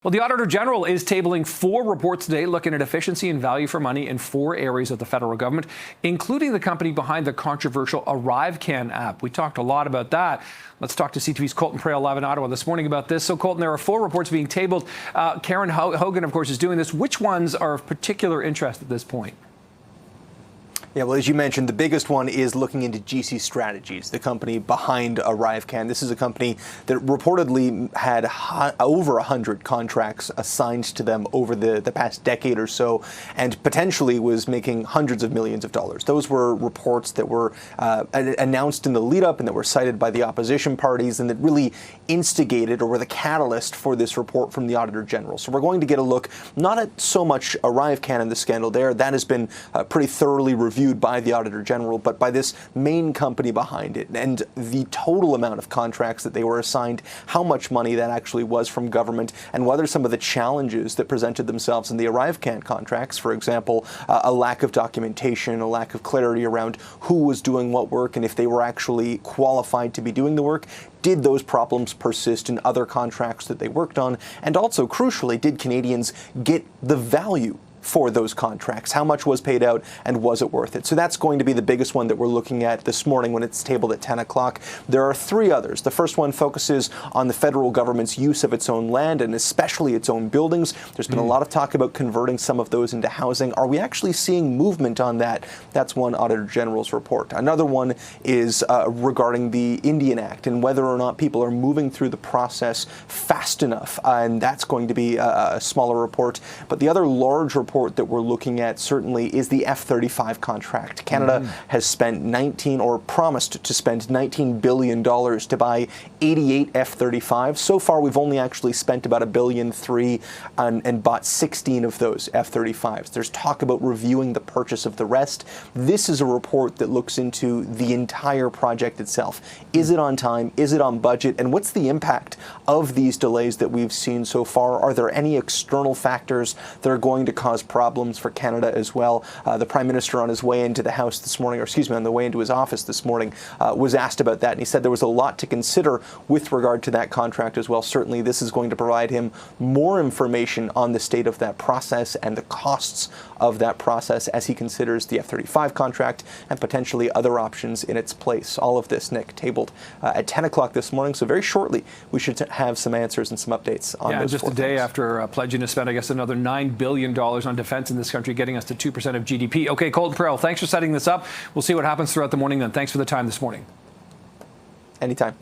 Well, the Auditor General is tabling 4 reports today looking at efficiency and value for money in 4 areas of the federal government, including the company behind the controversial ArriveCan app. We talked a lot about that. Let's talk to CTV's Colton Praill live in Ottawa this morning about this. So, Colton, there are 4 reports being tabled. Karen Hogan, of course, is doing this. Which ones are of particular interest at this point? Yeah, well, as you mentioned, the biggest one is looking into GC Strategies, the company behind ArriveCan. This is a company that reportedly had over 100 contracts assigned to them over the past decade or so, and potentially was making hundreds of millions of dollars. Those were reports that were announced in the lead-up and that were cited by the opposition parties and that really instigated or were the catalyst for this report from the Auditor General. So we're going to get a look not at so much ArriveCan and the scandal there. That has been pretty thoroughly reviewed by the Auditor General, but by this main company behind it and the total amount of contracts that they were assigned, how much money that actually was from government, and whether some of the challenges that presented themselves in the ArriveCan contracts, for example, a lack of documentation, a lack of clarity around who was doing what work and if they were actually qualified to be doing the work. Did those problems persist in other contracts that they worked on? And also, crucially, did Canadians get the value for those contracts? How much was paid out, and was it worth it? So that's going to be the biggest one that we're looking at this morning when it's tabled at 10 o'clock. There are 3 others. The first one focuses on the federal government's use of its own land and especially its own buildings. There's been a lot of talk about converting some of those into housing. Are we actually seeing movement on that? That's one Auditor General's report. Another one is regarding the Indian Act and whether or not people are moving through the process fast enough, and that's going to be a smaller report. But the other large report that we're looking at certainly is the F-35 contract. Canada has spent promised to spend $19 billion to buy 88 F-35s. So far, we've only actually spent about $1.3 billion and bought 16 of those F-35s. There's talk about reviewing the purchase of the rest. This is a report that looks into the entire project itself. Is it on time? Is it on budget? And what's the impact of these delays that we've seen so far? Are there any external factors that are going to cause problems for Canada as well? The Prime Minister on his way into the House this morning, or excuse me, on the way into his office this morning, was asked about that, and he said there was a lot to consider with regard to that contract as well. Certainly this is going to provide him more information on the state of that process and the costs of that process as he considers the F-35 contract and potentially other options in its place. All of this, Nick, tabled at 10 o'clock this morning, so very shortly we should have some answers and some updates on those just a day after pledging to spend, I guess, another $9 billion on defense in this country, getting us to 2% of GDP. Okay, Colton Praill, thanks for setting this up. We'll see what happens throughout the morning then. Thanks for the time this morning. Anytime.